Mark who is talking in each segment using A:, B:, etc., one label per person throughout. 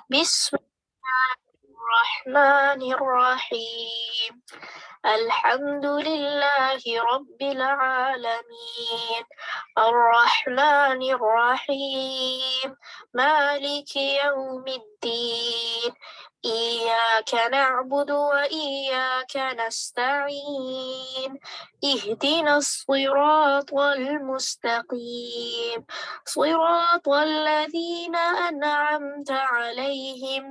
A: بسم الرحمن الرحيم. الحمد لله رب العالمين، الرحمن الرحيم، مالك يوم الدين، إياك نعبد وإياك نستعين، اهدنا الصراط المستقيم، صراط الذين أنعمت عليهم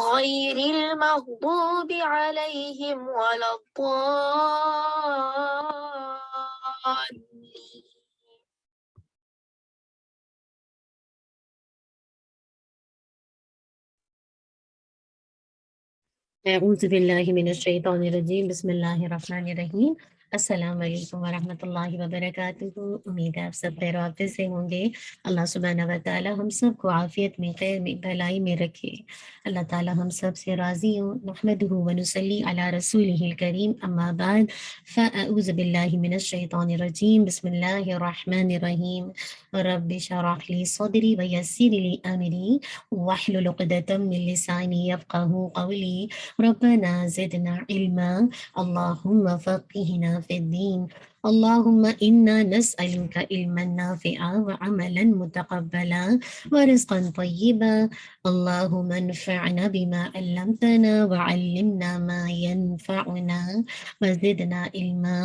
A: غير المغضوب عليهم ولا الضالين.
B: اعوذ باللہ من الشیطان الرجیم بسم اللہ الرحمن الرحیم السلام علیکم ورحمۃ اللہ وبرکاتہ۔ امید ہے آپ سب خیر و عافیت سے ہوں گے۔ اللہ سبحانہ و تعالی ہم سب کو عافیت میں، خیر میں، بھلائی میں رکھے۔ اللہ تعالی ہم سب سے راضی ہوں۔ نحمدہ و نصلی علی رسولہ الکریم، اما بعد فاعوذ باللہ من الشیطان الرجیم بسم اللہ الرحمن الرحیم۔ رب اشرح لی صدری ویسر لی امری واحلل عقدۃ من لسانی یفقہوا قولی۔ ربنا زدنا علما اللهم فقهنا في الدين اللهم إنا نسألك علما نافعا وعملا متقبلا ورزقا طيبا اللهم انفعنا بما علمتنا وعلمنا ما ينفعنا وزدنا علما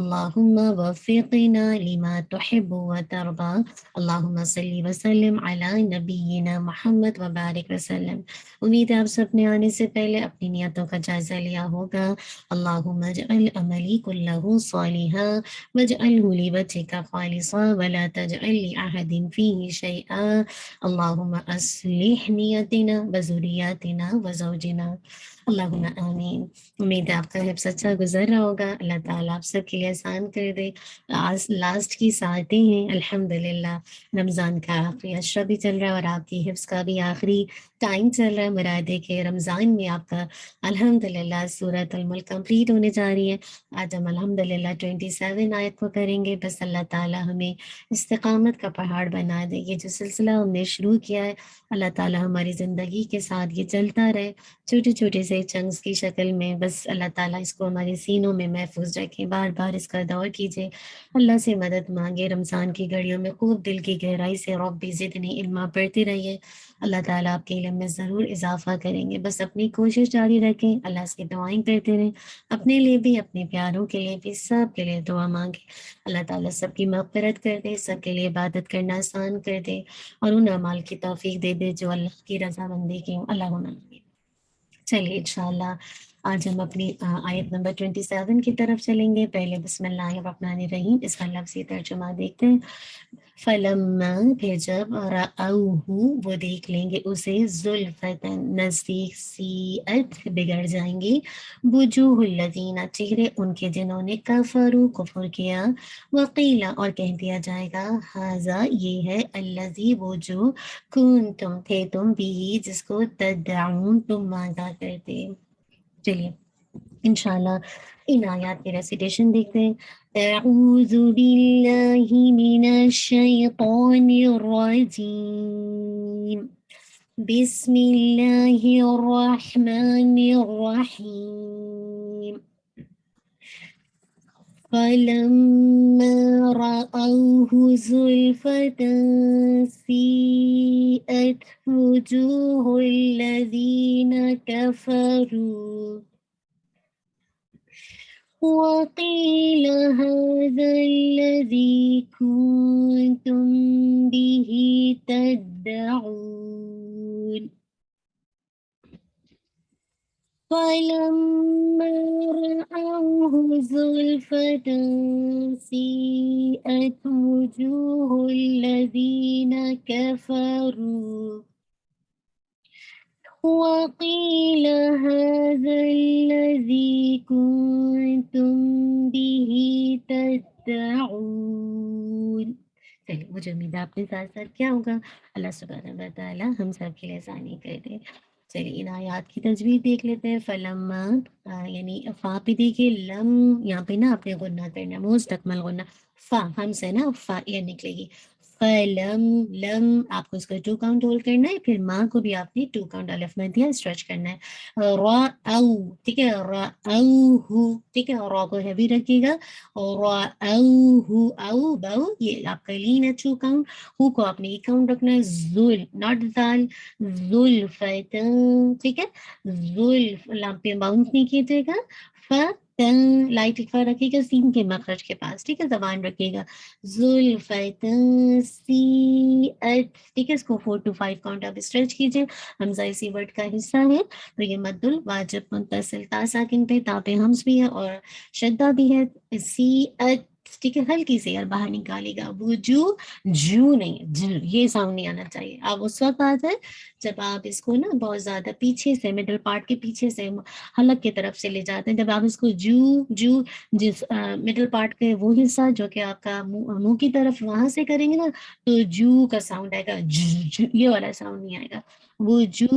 B: اللهم وفقنا لما تحب وترضى اللهم صل وسلم على نبينا محمد وبارك وسلم۔ امید ہے آپ سب نے آنے سے پہلے اپنی نیتوں کا جائزہ لیا ہوگا۔ اللہم اجعل عملی کلہ صالحا واجعلہ لوجہک خالصا ولا تجعل لأحد فیہ شیئا اللہم اصلح نیتنا وذریاتنا وزوجنا اللہم آمین۔ امید ہے آپ کا حفظ اچھا گزر رہا ہوگا۔ اللہ تعالیٰ آپ سب کے لیے آسان کر دے۔ لاسٹ کی ساعتیں ہیں، الحمدللہ رمضان کا آخری عشرہ بھی چل رہا ہے اور آپ کی حفظ کا بھی آخری ٹائم چل رہا ہے۔ مراد ہے کہ رمضان میں آپ کا الحمدللہ سورۃ الملک کمپلیٹ ہونے جا رہی ہے۔ آج ہم الحمدللہ 27 آیت کو کریں گے۔ بس اللہ تعالیٰ ہمیں استقامت کا پہاڑ بنا دے۔ یہ جو سلسلہ ہم نے شروع کیا ہے، اللہ تعالیٰ ہماری زندگی کے ساتھ یہ چلتا رہے، چھوٹے چھوٹے سے چنکس کی شکل میں۔ بس اللہ تعالیٰ اس کو ہمارے سینوں میں محفوظ رکھے، بار بار اس کا دور کیجیے، اللہ سے مدد مانگے۔ رمضان کی گھڑیوں میں خوب دل کی گہرائی سے رب زدنی علما پڑھتے رہیے، اللہ تعالیٰ آپ کے علم میں ضرور اضافہ کریں گے۔ بس اپنی کوشش جاری رکھیں، اللہ سے دعائیں کرتے رہیں، اپنے لیے بھی، اپنے پیاروں کے لیے بھی، سب کے لیے دعا مانگیں۔ اللہ تعالیٰ سب کی مغفرت کر دے، سب کے لیے عبادت کرنا آسان کر دے اور ان اعمال کی توفیق دے دے جو اللہ کی رضا مندی کی ہوں۔ اللہم آمین۔ چلیے انشاءاللہ آج ہم اپنی آیت نمبر 27 کی طرف چلیں گے۔ پہلے بسم اللہ الرحمن الرحیم، اس کا لفظی ترجمہ دیکھتے ہیں۔ فلما، پھر جب، رأوہ، وہ دیکھ لیں گے اسے، زلفتن، نزدیک، سیئت، بگڑ جائیں گے، وجوہ الذین، چہرے ان کے جنہوں نے کفروا، کفر کیا، وقیلا، اور کہہ دیا جائے گا، ھذا، یہ ہے، الذی، وہ جو، کنتم، تھے تم، بھی، جس کو، تدعون، تم مانگا کرتے۔ چلیے انشاءاللہ ان آیات کی ریسیٹیشن دیکھتے ہیں۔ اعوذ باللہ من الشیطان الرجیم، بسم اللہ الرحمن الرحیم۔ فلما رأوه زلفة سیئت وجوه الذین کفروا وقيل هذا الذي كنتم به تدعون فلما رأوه زلفة سيئت وجوه الذين كفروا وقيل هذا الذي كنتم به تدعون۔ چلیے مجھے امید ہے آپ نے ساتھ ساتھ کیا ہوگا۔ اللہ سبحانہ و تعالیٰ ہم سب کے لیے آسانی کر دے۔ چلیے ان آیات کی تجوید دیکھ لیتے ہیں۔ فلما، یعنی فا پہ دیکھیے، لم یہاں پہ نا آپ نے غنہ کرنا، مستقمل غنہ، فا ہم سے نا فا یہ نکلے گی، فلم لم آپ کو اس کا 2 کاؤنٹ ہولڈ کرنا ہے، پھر ماں کو بھی آپ نے 2 کاؤنٹ الف میں دیا اسٹریچ کرنا ہے، را او ٹھیک ہے، را او ہو ٹھیک ہے، را کو ہیوی رکھیے گا، اور را او ہو او بو یہ آپ کا لین ہے 2 کاؤنٹ، ہو کو آپ نے 1 کاؤنٹ رکھنا ہے، زل ناٹ زال زلفتن ٹھیک ہے، زلف لام پہ باؤنس نہیں کیجیے گا، فتن لائٹ لکھا رکھیے گا سین کے مخرج کے پاس ٹھیک ہے، زبان رکھیے گا، زلفتن سیئت ٹھیک ہے، اس کو 4 to 5 کاؤنٹ آپ اسٹریچ کیجیے، حمزہ اسی ورڈ کا حصہ ہے، تو یہ مد الواجب منتصل تا ساکن پہ تا پہ ہمز بھی ہے اور شدہ بھی ہے، سیئت ٹھیک ہے، ہلکی سے یار باہر نکالے گا، وجو جو نہیں جو یہ ساؤنڈ نہیں آنا چاہیے، آپ اس وقت آ جائے جب آپ اس کو نا بہت زیادہ پیچھے سے مڈل پارٹ کے پیچھے سے حلق کی طرف سے لے جاتے ہیں، جب آپ اس کو جو جس مڈل پارٹ کے وہ حصہ جو کہ آپ کا منہ کی طرف وہاں سے کریں گے نا تو جو کا ساؤنڈ آئے گا، یہ والا ساؤنڈ نہیں آئے گا، وہ جو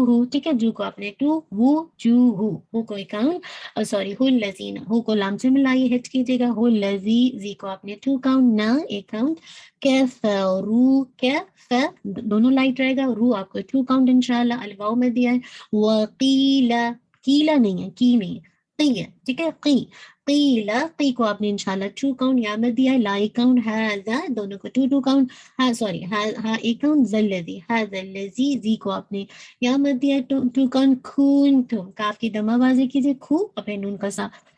B: ہو ٹھیک ہے، جو کو آپ نے 2 وہ جو ہو کوئی کاؤنٹ سوری ہو لذین ہو کو لام سے ملائیے ہٹ کیجیے گا، ہو لذی زی کو آپ نے 2 کاؤنٹ نہ 1 کاؤنٹ، کیفرو کیف دونوں لائٹ رہے گا، رو آپ کو 2 کاؤنٹ انشاءاللہ، الواؤ میں دیا ہے، وقیلا کیلا نہیں ہے کی نہیں ہے قی ہے ٹھیک ہے، قی قیلا قی کو آپ نے انشاءاللہ 2 کاؤنٹ یا میں دیا ہے، لا 1 کاؤنٹ، ہذا دونوں کو 2 کاؤنٹ، ہاں سوری ہاں 1 کاؤنٹ، زلذی ہذا الذی زی کو آپ نے یا مت دیا 2 کاؤنٹ، خون تم کاف کی دمہ بازی کیجیے، خو اور پھر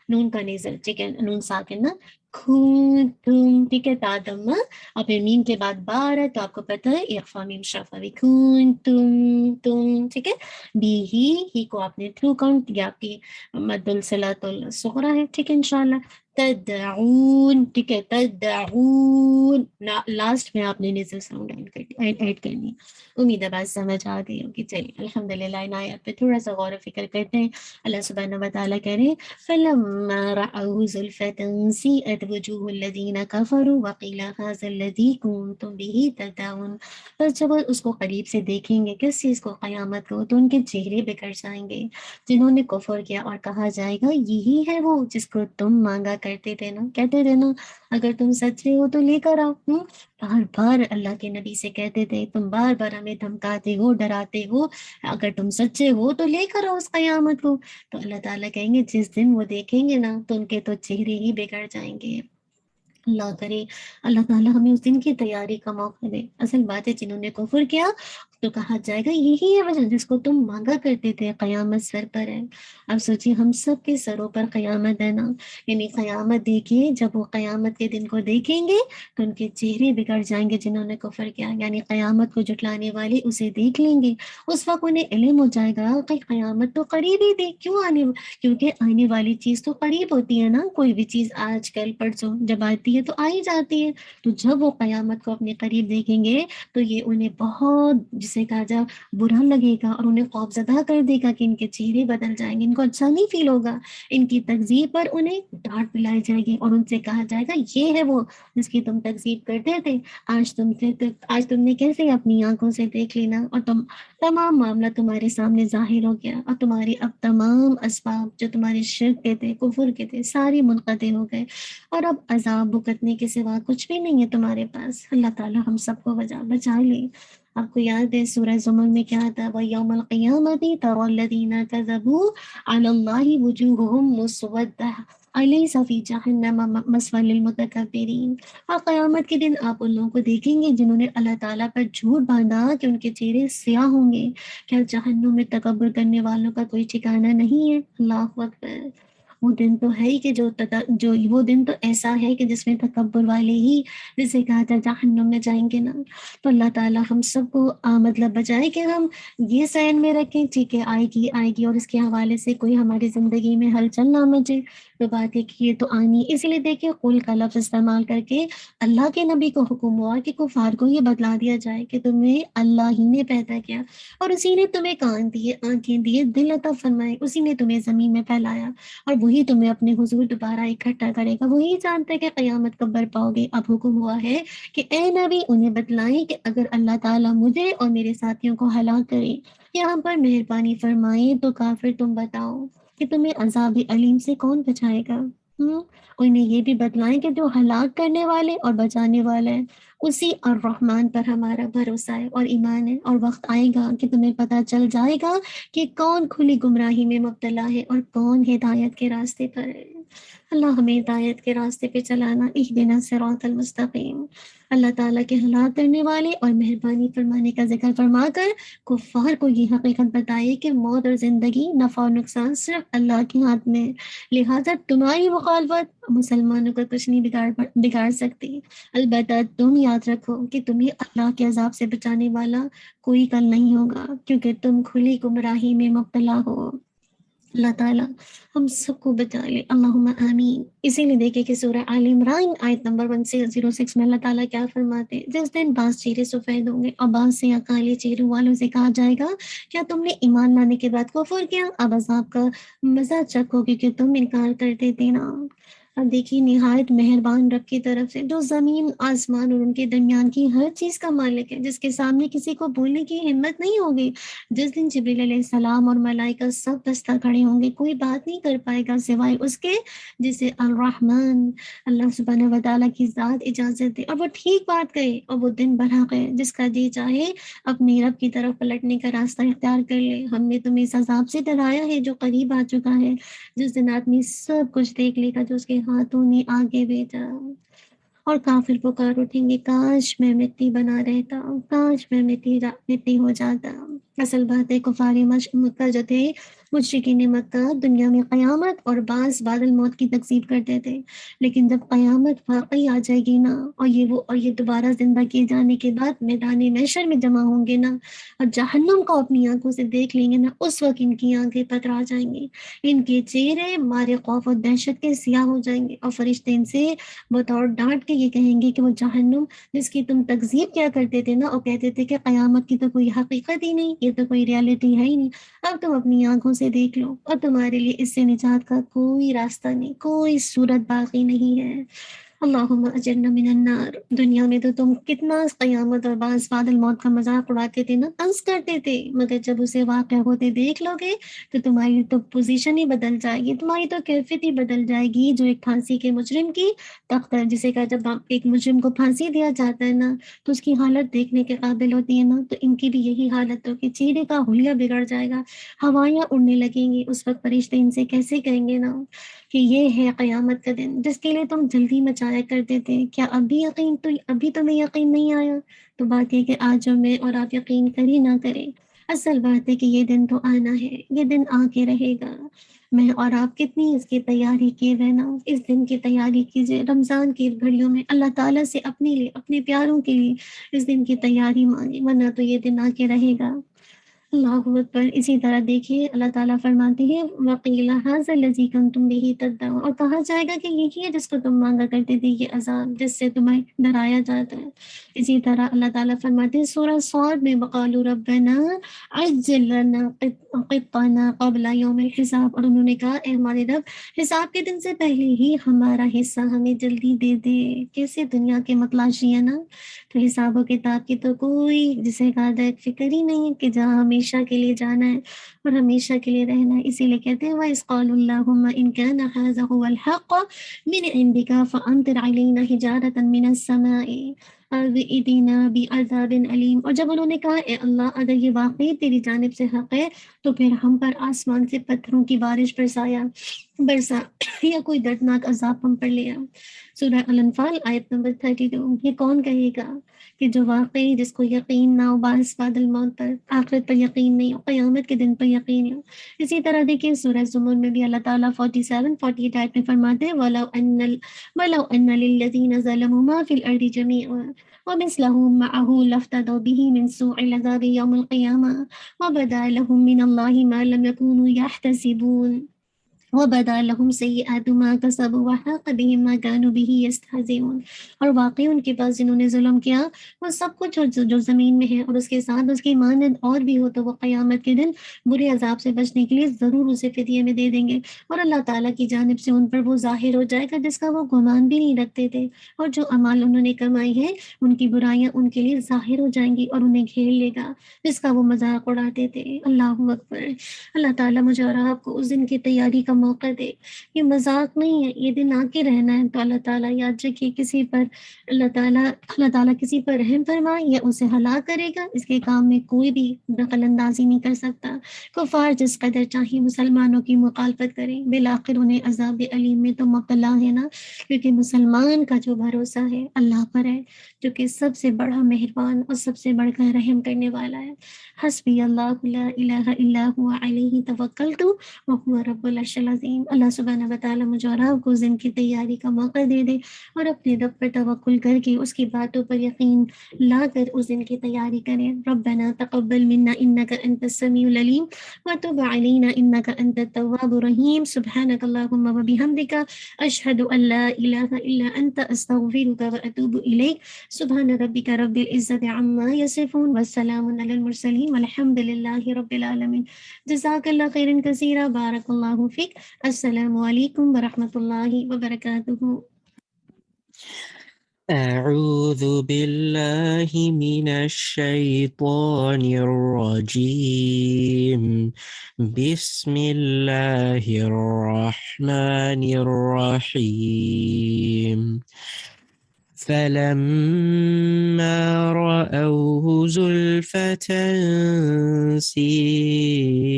B: نون کا نیزل ٹھیک ہے، نون ساکن نا، خون تم ٹھیک ہے، تا دمہ اور پھر میم کے بعد بار ہے تو آپ کو پتہ ہے اخفا میم شفا بھی، خون تم ٹھیک ہے، بی ہی کو آپ نے 2 کاؤنٹ یا آپ کی مد الصلاۃ الصغریٰ ہے ٹھیک ہے انشاءاللہ، تدعون ٹھیک ہے، تدعون لاسٹ میں آپ نے نیزل ساؤنڈ ایڈ کرنی ہے، امید ہے بات سمجھ آ گئی ہوگی، چلیے الحمدللہ ان آیات پہ تھوڑا سا غور و فکر کرتے ہیں، اللہ سبحانہ و تعالیٰ کہہ رہے ہیں فَلَمَّا رَأَوْهُ زُلْفَةً سِیئَتْ وُجُوهُ الَّذِینَ كَفَرُوا وَقِیلَ هَٰذَا الَّذِی کُنتُم بِهِ تَدَّعُونَ، بس جب اس کو قریب سے دیکھیں گے کس چیز کو، قیامت کو، تو ان کے چہرے بکھر جائیں گے جنہوں نے کفر کیا، اور کہا جائے گا یہی ہے وہ جس کو تم مانگا کرتے تھے نا، کہتے تھے نا اگر تم سچے ہو تو لے کر آؤ، بار بار اللہ کے نبی سے کہتے تھے تم بار بار ہمیں دھمکاتے ہو ڈراتے ہو، اگر تم سچے ہو تو لے کر آؤ اس قیامت کو، تو اللہ تعالیٰ کہیں گے جس دن وہ دیکھیں گے نا تو ان کے تو چہرے ہی بگڑ جائیں گے، اللہ کرے اللہ تعالیٰ ہمیں اس دن کی تیاری کا موقع دے، اصل بات ہے جنہوں نے کفر کیا تو کہا جائے گا یہی ہے وجہ جس کو تم مانگا کرتے تھے، قیامت سر پر ہے، اب سوچیے ہم سب کے سروں پر قیامت ہے نا، یعنی قیامت دیکھیے جب وہ قیامت کے دن کو دیکھیں گے تو ان کے چہرے بگڑ جائیں گے جنہوں نے کفر کیا، یعنی قیامت کو جھٹلانے والے اسے دیکھ لیں گے، اس وقت انہیں علم ہو جائے گا کہ قیامت تو قریب ہی تھی، کیونکہ آنے والی چیز تو قریب ہوتی ہے نا، کوئی بھی چیز آج کل پرسوں جب آتی ہے تو آئی جاتی ہے، تو جب وہ قیامت کو اپنے قریب دیکھیں گے تو یہ انہیں بہت جسے کہا جائے برا لگے گا اور انہیں خوف زدہ کر دے گا کہ ان کے چہرے بدل جائیں گے، ان کو اچھا نہیں فیل ہوگا، ان کی تکذیب پر انہیں ڈانٹ پلائی جائے گی اور ان سے کہا جائے گا یہ ہے وہ جس کی تم تکذیب کرتے تھے، آج تم نے کیسے اپنی آنکھوں سے دیکھ لینا اور تمام معاملہ تمہارے سامنے ظاہر ہو گیا، اور تمہاری اب تمام اسباب جو تمہارے شرک کے تھے کفر کے تھے ساری منقطع ہو گئے، اور اب عذاب بھگتنے کے سوا کچھ بھی نہیں ہے تمہارے پاس، اللہ تعالیٰ ہم سب کو بچا لے۔ آپ کو یاد ہے سورہ زمر میں کیا تھا، وَيَوْمَ الْقِيَامَةِ تَرَى الَّذِينَ كَذَبُوا عَلَى اللَّهِ وُجُوهُهُمْ مُسْوَدَّةٌ أَلَيْسَ فِي جَهَنَّمَ مَثْوًى لِلْمُتَكَبِّرِينَ، اور قیامت کے دن آپ ان لوگوں کو دیکھیں گے جنہوں نے اللہ تعالیٰ پر جھوٹ باندھا کہ ان کے چہرے سیاہ ہوں گے، کیا جہنم میں تکبر کرنے والوں کا کوئی ٹھکانہ نہیں ہے، اللہ اکبر، وہ دن تو ہے ہی کہ جو وہ دن تو ایسا ہے کہ جس میں تکبر والے ہی جسے کہا تھا جہنم میں جائیں گے نا، تو اللہ تعالیٰ ہم سب کو مطلب بچائے کہ ہم یہ سین میں رکھیں ٹھیک ہے آئے گی اور اس کے حوالے سے کوئی ہماری زندگی میں ہلچل نہ مچے، تو بات ہے کہ یہ تو آنی، اسی لیے دیکھیں قل کا لفظ استعمال کر کے اللہ کے نبی کو حکم ہوا کہ کفار کو یہ بتلا دیا جائے کہ تمہیں اللہ ہی نے پیدا کیا اور اسی نے تمہیں کان دیے، آنکھیں دیے، دل عطا فرمائے، اسی نے تمہیں زمین میں پھیلایا اور وہی تمہیں اپنے حضور دوبارہ اکٹھا کرے گا، وہی جانتا ہے کہ قیامت کب برپا ہوگی، اب حکم ہوا ہے کہ اے نبی انہیں بتلائیں کہ اگر اللہ تعالیٰ مجھے اور میرے ساتھیوں کو ہلاک کرے، یہاں پر مہربانی فرمائیں تو کافر تم بتاؤ کہ تمہیں عذاب علیم سے کون بچائے گا، اور انہیں یہ بھی بتلائیں کہ جو ہلاک کرنے والے اور بچانے والے ہیں اسی الرحمن پر ہمارا بھروسہ ہے اور ایمان ہے، اور وقت آئے گا کہ تمہیں پتہ چل جائے گا کہ کون کھلی گمراہی میں مبتلا ہے اور کون ہدایت کے راستے پر ہے۔ اللہ ہمیں ہدایت کے راستے پہ چلانا، اہدنا الصراط المستقیم۔ اللہ تعالیٰ کے ہلاک کرنے والے اور مہربانی فرمانے کا ذکر فرما کر کفار کو یہ حقیقت بتائے کہ موت اور زندگی، نفع اور نقصان صرف اللہ کے ہاتھ میں ہے، لہٰذا تمہاری مخالفت مسلمانوں کا کچھ نہیں بگاڑ سکتی۔ البتہ تم یاد رکھو کہ تمہیں اللہ کے عذاب سے بچانے والا کوئی کل نہیں ہوگا، کیونکہ تم کھلی گمراہی میں مبتلا ہو۔ اللہ تعالیٰ ہم سب کو بچا لے، اللہم آمین۔ اسی لیے دیکھیں کہ سورہ آل عمران آیت نمبر 106 میں اللہ تعالیٰ کیا فرماتے ہیں، جس دن بعض چہرے سفید ہوں گے اور بعض سے کالے چہروں والوں سے کہا جائے گا کیا تم نے ایمان لانے کے بعد کفر کیا، اب عذاب کا مزہ چکھو کیونکہ تم انکار کرتے تھے نا۔ اب دیکھیے نہایت مہربان رب کی طرف سے جو زمین آسمان اور ان کے درمیان کی ہر چیز کا مالک ہے، جس کے سامنے کسی کو بولنے کی ہمت نہیں ہوگی، جس دن جبریل علیہ السلام اور ملائکہ سب دستہ کھڑے ہوں گے، کوئی بات نہیں کر پائے گا سوائے اس کے جسے الرحمن اللہ سبحانہ و تعالیٰ کی ذات اجازت دے اور وہ ٹھیک بات کہے، اور وہ دن برحق ہے جس کا جی چاہے اپنے رب کی طرف پلٹنے کا راستہ اختیار کر لے۔ ہم نے تمہیں اس عذاب سے ڈرایا ہے جو قریب آ چکا ہے، جس دن آدمی سب کچھ دیکھ لے گا جو اس کے ہاتھوں نے آگے بھیجا۔ اور کافر پکار اٹھیں گے، کاش میں مٹی بنا رہتا، کاش میں مٹی ہو جاتا۔ اصل بات ہے کفار مکہ جو تھے، مشرکین مکہ، دنیا میں قیامت اور بعد الموت کی تکذیب کرتے تھے، لیکن جب قیامت واقعی آ جائے گی نا اور یہ دوبارہ زندہ کیے جانے کے بعد میدان محشر میں جمع ہوں گے نا اور جہنم کو اپنی آنکھوں سے دیکھ لیں گے نا، اس وقت ان کی آنکھیں پترا جائیں گی، ان کے چہرے مارے خوف اور دہشت کے سیاہ ہو جائیں گے، اور فرشتے ان سے بطور ڈانٹ کے یہ کہیں گے کہ وہ جہنم جس کی تم تکذیب کیا کرتے تھے نا اور کہتے تھے کہ قیامت کی تو کوئی حقیقت ہی نہیں، یہ تو کوئی ریالٹی ہے ہی نہیں، اب تم اپنی آنکھوں سے دیکھ لو اور تمہارے لیے اس سے نجات کا کوئی راستہ نہیں، کوئی صورت باقی نہیں ہے۔ اللہم اجرنا من النار۔ دنیا میں تو تم کتنا قیامت اور بعد الموت کا مذاق اڑاتے تھے نا، طنز کرتے تھے، مگر جب اسے واقع ہوتے دیکھ لو گے تو تمہاری تو پوزیشن ہی بدل جائے گی، تمہاری تو کیفیت ہی بدل جائے گی، جو ایک پھانسی کے مجرم کی تخت ہے، جسے کہ جب ایک مجرم کو پھانسی دیا جاتا ہے نا تو اس کی حالت دیکھنے کے قابل ہوتی ہے نا، تو ان کی بھی یہی حالت ہو کہ چہرے کا حلیہ بگڑ جائے گا، ہوائیاں اڑنے لگیں گی، اس وقت فرشتے ان سے کیسے کہیں گے نا کہ یہ ہے قیامت کا دن جس کے لیے تم جلدی مچایا کرتے تھے، کیا ابھی تمہیں یقین نہیں آیا؟ تو بات یہ کہ آج میں اور آپ یقین کر ہی نہ کریں، اصل بات ہے کہ یہ دن تو آنا ہے، یہ دن آ کے رہے گا۔ میں اور آپ کتنی اس کی تیاری کیے ہوئے نا، اس دن کی تیاری کیجیے، رمضان کی گھڑیوں میں اللہ تعالیٰ سے اپنے لیے، اپنے پیاروں کے لیے اس دن کی تیاری مانگے، ورنہ تو یہ دن آ کے رہے گا۔ اللہ اکبر۔ اسی طرح دیکھیے اللہ تعالیٰ فرماتے ہیں وَقِيلَ هَذَا الَّذِي كُنْتُمْ بِهِ تَدَّعُونَ، اور کہا جائے گا کہ یہی ہے جس کو تم مانگا کرتے تھے، یہ عذاب جس سے تمہیں ڈرایا جاتا ہے۔ اسی طرح اللہ تعالیٰ فرماتے ہیں سورہ صاد میں وَقَالُوا رَبَّنَا عَجِّل لَّنَا قِطَّنَا قَبْلَ يَوْمِ الْحِسَابِ، اور انہوں نے کہا اے ہمارے رب حساب کے دن سے پہلے ہی ہمارا حصہ ہمیں جلدی دے دے۔ کیسے دنیا کے متلاشی ہے نا، تو حساب و کتاب کی تو کوئی جسے کہا جائے فکر ہی نہیں ہے کہ جہاں ہمیشہ کے لیے جانا ہے اور ہمیشہ کے لیے رہنا ہے۔ اسی لیے کہتے ہیں وَإِذْ قَالُوا اللَّهُمَّ إِنْ كَانَ هَذَا هُوَ الْحَقُّ مِنْ عِنْدِكَ فَأَمْطِرْ عَلَيْنَا حِجَارَةً مِنَ السَّمَاءِ أَوْ ائْتِنَا بِعَذَابٍ أَلِيمٍ، اور جب انہوں نے کہا اے اللہ اگر یہ واقعی تیری جانب سے حق ہے تو پھر ہم پر آسمان سے پتھروں کی بارش برسا یا کوئی دردناک عذاب ہم پر لیا۔ سورہ الانفال آیت نمبر 32۔ یہ کون کہے گا کہ جو واقعی جس کو یقین نہ ہو بعد الموت پر، آخرت پر یقین نہیں ہو، قیامت کے دن پر یقین ہو۔ اسی طرح دیکھیے سورہ زمر میں بھی اللہ تعالیٰ 47 آیت میں فرماتے ہیں وَلَوْ أَنَّ لِلَّذِينَ ظَلَمُوا مَا فِي الْأَرْضِ جَمِيعًا وَمِثْلَهُ مَعَهُ لَافْتَدَوْا بِهِ مِنْ سُوءِ الْعَذَابِ يَوْمِ الْقِيَامَةِ وَبَدَا لَهُم مِّنَ اللَّهِ مَا لَمْ يَكُونُوا يَحْتَسِبُونَ وَبَدَا لَهُمْ سَيِّئَاتُ مَا كَسَبُوا وَحَاقَ بِهِم مَّا كَانُوا بِهِ يَسْتَهْزِئُونَ، اور واقعی ان کے پاس جنہوں نے ظلم کیا وہ سب کچھ جو زمین میں ہے اور اس کے ساتھ اس کی مانند اور بھی ہو تو وہ قیامت کے دن برے عذاب سے بچنے کے لیے ضرور اسے فدیے میں دے دیں گے، اور اللہ تعالیٰ کی جانب سے ان پر وہ ظاہر ہو جائے گا جس کا وہ گمان بھی نہیں رکھتے تھے، اور جو اعمال انہوں نے کمائی ہے ان کی برائیاں ان کے لیے ظاہر ہو جائیں گی اور انہیں گھیر لے گا جس کا وہ مذاق اڑاتے تھے۔ اللہ اکبر۔ اللہ تعالیٰ مجھے اور آپ کو اس دن کی تیاری کا موقع دے. یہ مذاق نہیں ہے، یہ دن آ کے رہنا ہے. تو اللہ تعالیٰ یاد رکھیے کسی پر اللہ تعالیٰ کسی پر رحم فرمائے یا اسے ہلاک کرے گا، اس کے کام میں کوئی بھی دخل اندازی نہیں کر سکتا. کفار جس قدر چاہیے مسلمانوں کی مخالفت کریں، بالآخر انہیں عذاب علیم میں تو مبتلا ہے نا. کیونکہ مسلمان کا جو بھروسہ ہے اللہ پر ہے، جو کہ سب سے بڑا مہربان اور سب سے بڑھ کر رحم کرنے والا ہے. حسبی اللہ لا الہ الا هو علیہ توکلت وهو رب العرش العظیم. اللہ سبحانہ وتعالی مجھے اور آپ کو ذن کی تیاری کا موقع دے دے اور اپنے رب پر توکل کر کے اس کی باتوں پر یقین لا کر اس دن کی تیاری کریں. ربنا تقبل منا انک انت السمیع العلیم وتب علینا انک انت التواب الرحیم. سبحانک اللہم وبحمدک اشہد ان لا الہ الا انت استغفرک واتوب الیک. سبحان ربک رب العزت عما یصفون والسلام علی المرسلین والحمد للہ رب العالمین. جزاک اللہ خیرا کثیرا. بارک اللہ فیک. السلام علیکم ورحمۃ اللہ وبرکاتہ.
C: أعوذ بالله من الشيطان الرجيم. بسم الله الرحمن الرحيم. فلما رأوه زلفة سيئت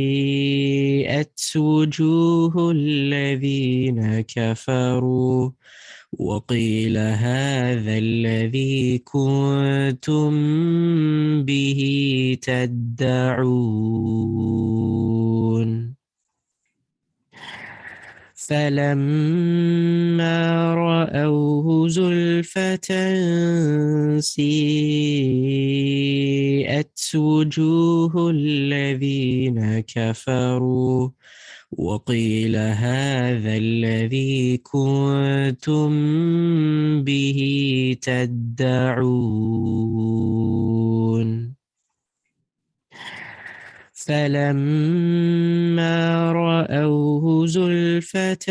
C: وجوه الذين كفروا وقيل هذا الذي كنتم به تدعون. فلما رأوه زلفة سيئت وجوه الذين كفروا وقيل هذا الذي كنتم به تدعون. فلما رأوه زلفة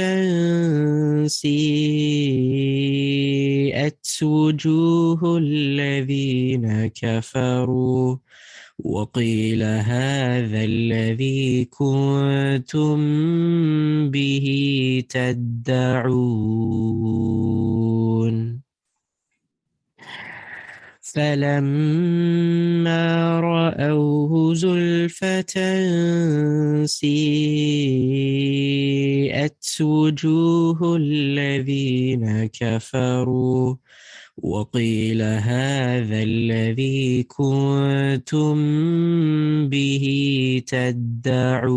C: سيئت وجوه الذين كفروا وقيل هذا الذي كنتم به تدعون. فلما رأوه زلفة سيئت وجوه الذين كفروا وقيل هذا الذي كنتم به تدعون.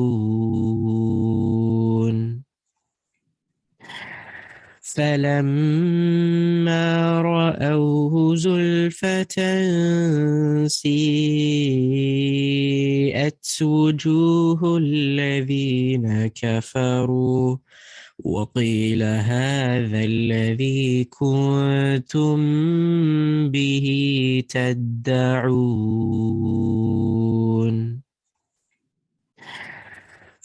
C: فلما رأوه زلفة سيئت وجوه الذين كفروا وقيل هذا الذي كنتم به تدعون.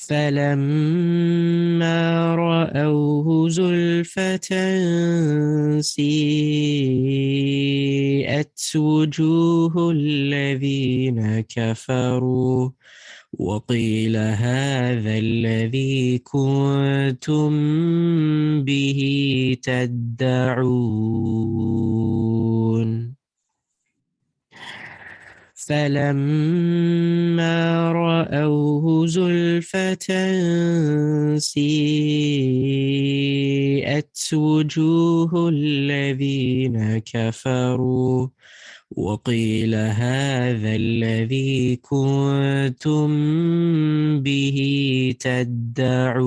C: فلما رأوه زلفة سيئت وجوه الذين كفروا وقيل هذا الذي كنتم به تدعون. فلما رأوه زلفة سيئت وجوه الذين كفروا وقيل هذا الذي كنتم به تدعون.